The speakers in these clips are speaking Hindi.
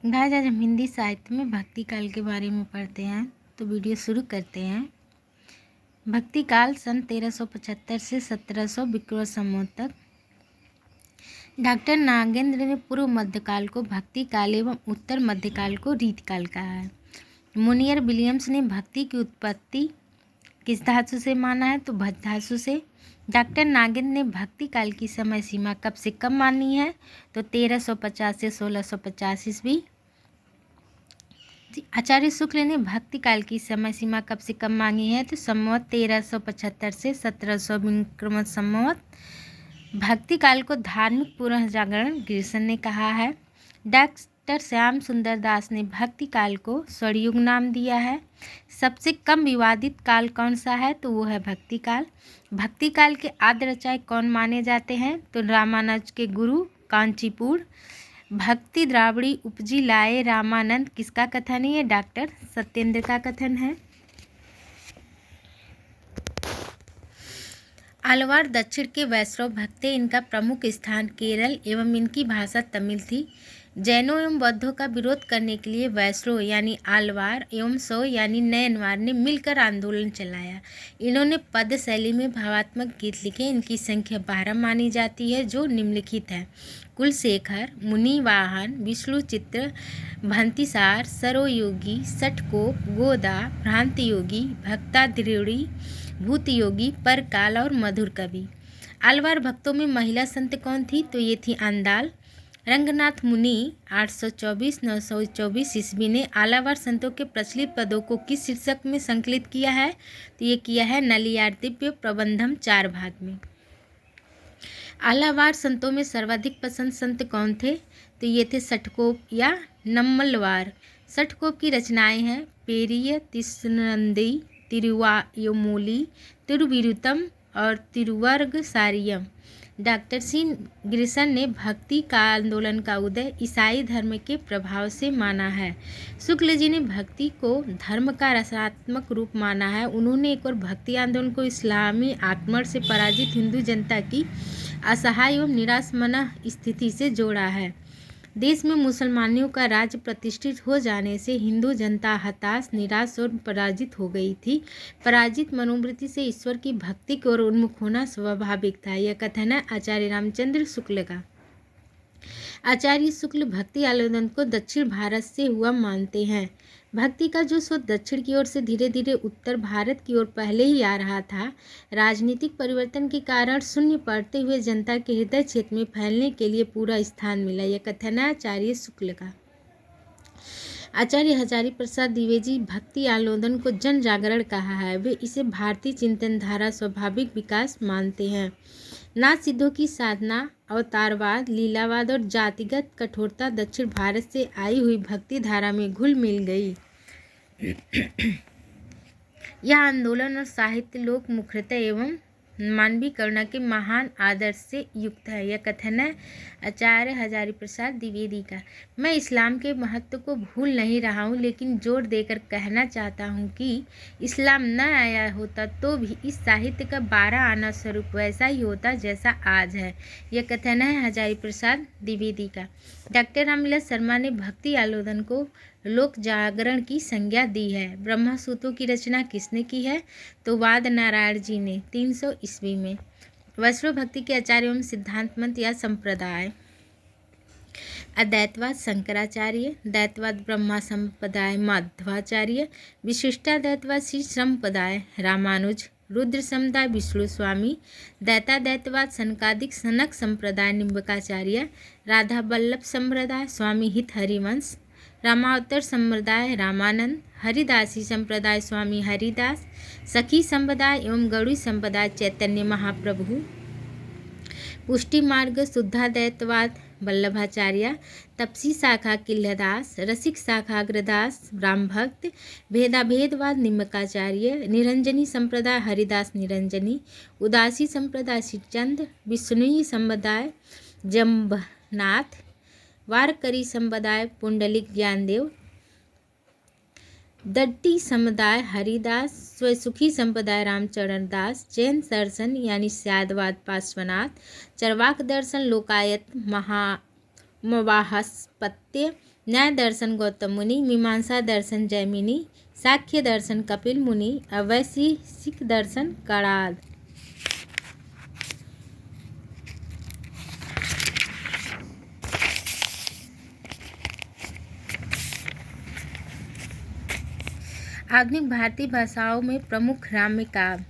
गाइस, आज हम हिंदी साहित्य में भक्ति काल के बारे में पढ़ते हैं, तो वीडियो शुरू करते हैं। भक्ति काल सन 1375 से 1700 विक्रम संवत तक। डॉक्टर नागेंद्र ने पूर्व मध्यकाल को भक्ति काल एवं उत्तर मध्यकाल को रीतकाल कहा है। मुनियर विलियम्स ने भक्ति की उत्पत्ति किस धातु से माना है, तो भज धातु से। डॉक्टर नागेंद्र ने भक्ति काल की समय सीमा कब से कब मानी है, तो 1350 से 1650 ईस्वी। आचार्य शुक्ल ने भक्ति काल की समय सीमा कब से कब मांगी है, तो संवत 1375 से 1700 विक्रम संवत। भक्ति काल को धार्मिक पुनर्जागरण ग्रिसन ने कहा है। डॉक्टर श्याम सुंदर दास ने भक्ति काल को स्वर्णयुग नाम दिया है। सबसे कम विवादित काल कौन सा है, तो वो है भक्ति काल। भक्ति काल के आद्य रचयिता कौन माने जाते हैं, तो रामानुज के गुरु कांचीपुर। भक्ति द्राविड़ी उपजी लाए रामानंद किसका कथन है, ये डॉक्टर सत्येंद्र का कथन है। आलवार दक्षिण के वैष्णव भक्त थे। इनका प्रमुख स्थान केरल एवं इनकी भाषा तमिल थी। जैनों एवं बौद्धों का विरोध करने के लिए वैष्णव यानी आलवार एवं सौ यानी नयनवार ने मिलकर आंदोलन चलाया। इन्होंने पद शैली में भावात्मक गीत लिखे। इनकी संख्या 12 मानी जाती है, जो निम्नलिखित है: कुलशेखर, मुनिवाहन, विष्णुचित्र, भंतिसार, सरोयोगी, सटकोप, गोदा, भ्रांतियोगी, भक्ताद्रियोड़ी, भूतयोगी, परकाल और मधुर कवि। आलवार भक्तों में महिला संत कौन थी, तो ये थी आंदाल। रंगनाथ मुनि 824-924 ईस्वी ने आलावार संतों के प्रचलित पदों को किस शीर्षक में संकलित किया है, तो ये किया है नलियार दिव्य प्रबंधम 4 भाग में। आलावार संतों में सर्वाधिक पसंद संत कौन थे, तो ये थे सटकोप या नम्मलवार। सटकोप की रचनाएं हैं पेरिय तिरुनंदी, तिरुवायुमूली, तिरुविरुतम और तिरुवर्ग सारियम। डॉक्टर सी ग्रिसन ने भक्ति का आंदोलन का उदय ईसाई धर्म के प्रभाव से माना है। शुक्ल जी ने भक्ति को धर्म का रसात्मक रूप माना है। उन्होंने एक और भक्ति आंदोलन को इस्लामी आक्रमण से पराजित हिंदू जनता की असहाय एवं निराशमना स्थिति से जोड़ा है। देश में मुसलमानियों का राज्य प्रतिष्ठित हो जाने से हिंदू जनता हताश, निराश और पराजित हो गई थी। पराजित मनोवृत्ति से ईश्वर की भक्ति की ओर उन्मुख होना स्वाभाविक था। यह कथन है आचार्य रामचंद्र शुक्ल का। आचार्य शुक्ल भक्ति आंदोलन को दक्षिण भारत से हुआ मानते हैं। भक्ति का जो स्रोत दक्षिण की ओर से धीरे धीरे उत्तर भारत की ओर पहले ही आ रहा था, राजनीतिक परिवर्तन के कारण शून्य पड़ते हुए जनता के हृदय क्षेत्र में फैलने के लिए पूरा स्थान मिला। यह कथन है आचार्य शुक्ल का। आचार्य हजारी प्रसाद द्विवेदी भक्ति आंदोलन को जन जागरण कहा है। वे इसे भारतीय चिंतन धारा स्वाभाविक विकास मानते हैं। नाथ सिद्धों की साधना, अवतारवाद, लीलावाद और जातिगत कठोरता दक्षिण भारत से आई हुई भक्ति धारा में घुल मिल गई। यह आंदोलन और साहित्य लोक मुखरता एवं मानवीय करुणा के महान आदर्श से युक्त है। यह कथन है आचार्य हजारी प्रसाद द्विवेदी का। मैं इस्लाम के महत्व को भूल नहीं रहा हूँ, लेकिन जोर देकर कहना चाहता हूँ कि इस्लाम न आया होता तो भी इस साहित्य का 12 आना स्वरूप वैसा ही होता जैसा आज है। यह कथन है हजारी प्रसाद द्विवेदी का। डॉक्टर रामविलास शर्मा ने भक्ति आंदोलन को लोक जागरण की संज्ञा दी है। ब्रह्म सूत्रों की रचना किसने की है, तो वाद नारायण जी ने 300 ईस्वी में। वैष्णव भक्ति के आचार्य एवं सिद्धांत मत या संप्रदाय: अद्वैतवाद शंकराचार्य, द्वैतवाद ब्रह्मा संप्रदाय माधवाचार्य, विशिष्टाद्वैतवाद श्री संप्रदाय रामानुज, रुद्र समुदाय विष्णु स्वामी, द्वैताद्वैतवाद सनकादिक सनक संप्रदाय निम्बकाचार्य, राधा वल्लभ संप्रदाय स्वामी हित हरिवंश, रामावतार संप्रदाय रामानंद, हरिदासी संप्रदाय स्वामी हरिदास, सखी संप्रदाय एवं गौड़ी संप्रदाय चैतन्य महाप्रभु, पुष्टि मार्ग शुद्धाद्वैतवाद वल्लभाचार्य, तपसी शाखा किल्लदास, रसिक शाखा अग्रदास रामभक्त, भेदाभेदवाद निम्बकाचार्य, निरंजनी संप्रदाय हरिदास निरंजनी, उदासी संप्रदाय श्रीचंद, विष्णुई संप्रदाय जम्बनाथ, वारकरी संप्रदाय पुंडलिक ज्ञानदेव, दट्टी संप्रदाय हरिदास, स्वसुखी संप्रदाय रामचरण दास, जैन दर्शन यानी स्यादवाद पार्श्वनाथ, चरवाक दर्शन लोकायत मवाहस्पत्य, न्याय दर्शन गौतम मुनि, मीमांसा दर्शन जैमिनी, सांख्य दर्शन कपिल मुनि, वैशेषिक दर्शन कणाद। आधुनिक भारतीय भाषाओं में प्रमुख राम्य काव्य: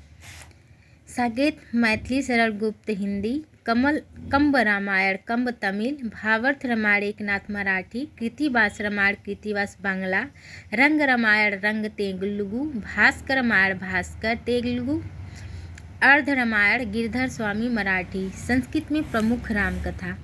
साकेत मैथिली सरल गुप्त हिंदी, कंब रामायण कंब तमिल, भावार्थ रामायण एकनाथ मराठी, कृतिवास रामायण कृतिवास बांग्ला, रंग रामायण रंग तेलुगु, भास्कर रामायण भास्कर तेलुगु, अर्ध रामायण गिरधर स्वामी मराठी। संस्कृत में प्रमुख रामकथा: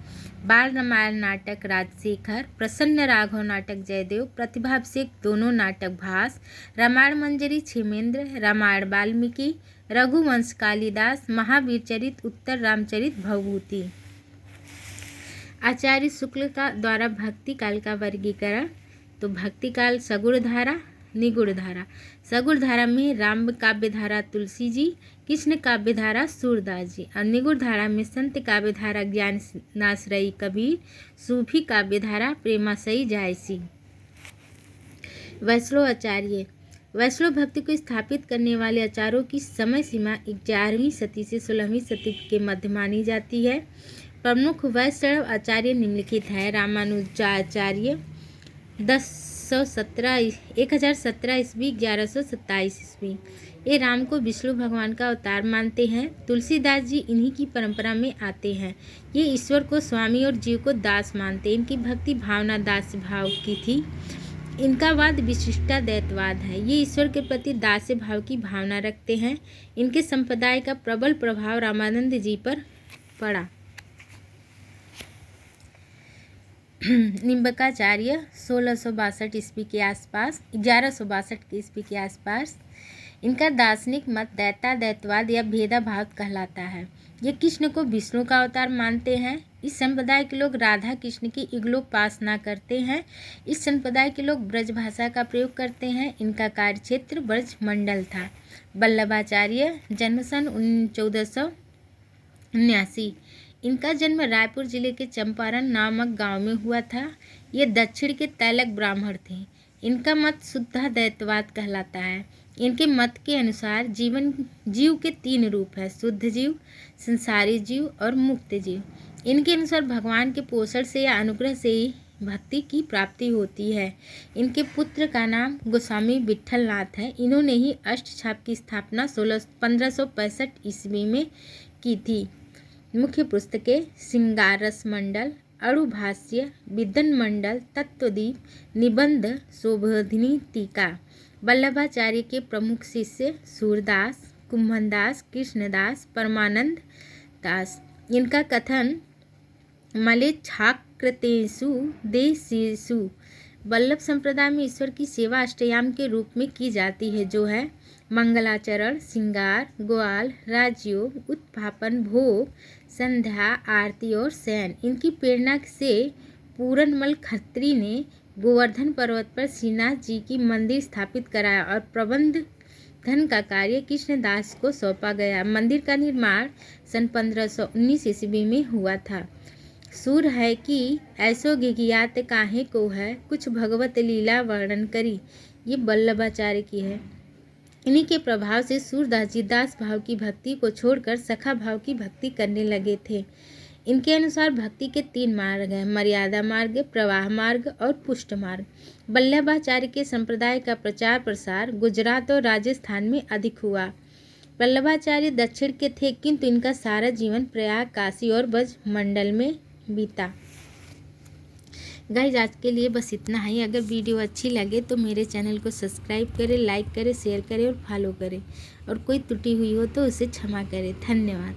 बाल रामायण नाटक राजशेखर, प्रसन्न राघव नाटक जयदेव, प्रतिभाभिषेक दोनों नाटक भास, रामायण मंजरी क्षेमेंद्र, रामायण वाल्मीकि, रघुवंश कालिदास, महावीर चरित उत्तर रामचरित भवभूति। आचार्य शुक्ल का द्वारा भक्ति काल का वर्गीकरण: तो भक्ति काल सगुण धारा निगुण धारा। सगुण धारा में राम काव्य धारा तुलसी जी, कृष्ण काव्य धारा सूरदास जी, और निगुण धारा में संत काव्य धारा ज्ञानाश्रयी कबीर, सूफी काव्य धारा प्रेमाश्रयी जायसी। वैष्णव आचार्य: वैष्णव भक्ति को स्थापित करने वाले आचार्यों की समय सीमा 11वीं सदी से 16वीं सदी के मध्य मानी जाती है। प्रमुख वैष्णव आचार्य निम्नलिखित है: रामानुजाचार्य 1017 ईस्वी 1127 ईस्वी, ये राम को विष्णु भगवान का अवतार मानते हैं। तुलसीदास जी इन्हीं की परंपरा में आते हैं। ये ईश्वर को स्वामी और जीव को दास मानते हैं। इनकी भक्ति भावना दास्य भाव की थी। इनका वाद विशिष्टाद्वैतवाद है। ये ईश्वर के प्रति दास्य भाव की भावना रखते हैं। इनके संप्रदाय का प्रबल प्रभाव रामानंद जी पर पड़ा। निम्बकाचार्य 1662 ईस्वी के आसपास 1162 ईस्वी के आसपास, इनका दार्शनिक मत दैताद्वैतवाद या भेदाभाव कहलाता है। ये कृष्ण को विष्णु का अवतार मानते हैं। इस संप्रदाय के लोग राधा कृष्ण की युगलोपासना करते हैं। इस संप्रदाय के लोग ब्रज भाषा का प्रयोग करते हैं। इनका कार्यक्षेत्र ब्रज मंडल था। वल्लभाचार्य जन्म सन 1479। इनका जन्म रायपुर जिले के चंपारण नामक गांव में हुआ था। ये दक्षिण के तैलक ब्राह्मण थे। इनका मत शुद्धाद्वैतवाद कहलाता है। इनके मत के अनुसार जीव के 3 रूप है: शुद्ध जीव, संसारी जीव और मुक्त जीव। इनके अनुसार भगवान के पोषण से या अनुग्रह से ही भक्ति की प्राप्ति होती है। इनके पुत्र का नाम गोस्वामी विट्ठलनाथ है। इन्होंने ही अष्टछाप की स्थापना 1565 ईस्वी में की थी। मुख्य पुस्तकें: श्रृंगार रस मंडल, अणुभाष्य, विद्वन मंडल, तत्वदीप, निबंध, शोभोधिनी टीका। वल्लभाचार्य के प्रमुख शिष्य सूरदास, कुंभनदास, कृष्णदास, परमानंद दास। इनका कथन मलेच्छाकृतेषु देशेषु वल्लभ संप्रदाय में ईश्वर की सेवा अष्टयाम के रूप में की जाती है, जो है मंगलाचरण, श्रृंगार, ग्वाल, राजयोग, उत्थापन, भोग, संध्या, आरती और शयन। इनकी प्रेरणा से पूरनमल खत्री ने गोवर्धन पर्वत पर श्रीनाथ जी की मंदिर स्थापित कराया और प्रबंधन का कार्य कृष्णदास को सौंपा गया। मंदिर का निर्माण सन 1519 ईस्वी में हुआ था। सुर है कि ऐसो गिगियात काहे को है, कुछ भगवत लीला वर्णन करी। ये वल्लभाचार्य की है। इन्हीं के प्रभाव से सूरदास जी दास भाव की भक्ति को छोड़कर सखा भाव की भक्ति करने लगे थे। इनके अनुसार भक्ति के 3 मार्ग हैं: मर्यादा मार्ग, प्रवाह मार्ग और पुष्ट मार्ग। वल्लभाचार्य के संप्रदाय का प्रचार प्रसार गुजरात और राजस्थान में अधिक हुआ। वल्लभाचार्य दक्षिण के थे, किंतु इनका सारा जीवन प्रयाग, काशी और ब्रज मंडल में बीता। गाइस, आज के लिए बस इतना ही। अगर वीडियो अच्छी लगे तो मेरे चैनल को सब्सक्राइब करें, लाइक करें, शेयर करें और फॉलो करें, और कोई त्रुटि हुई हो तो उसे क्षमा करें। धन्यवाद।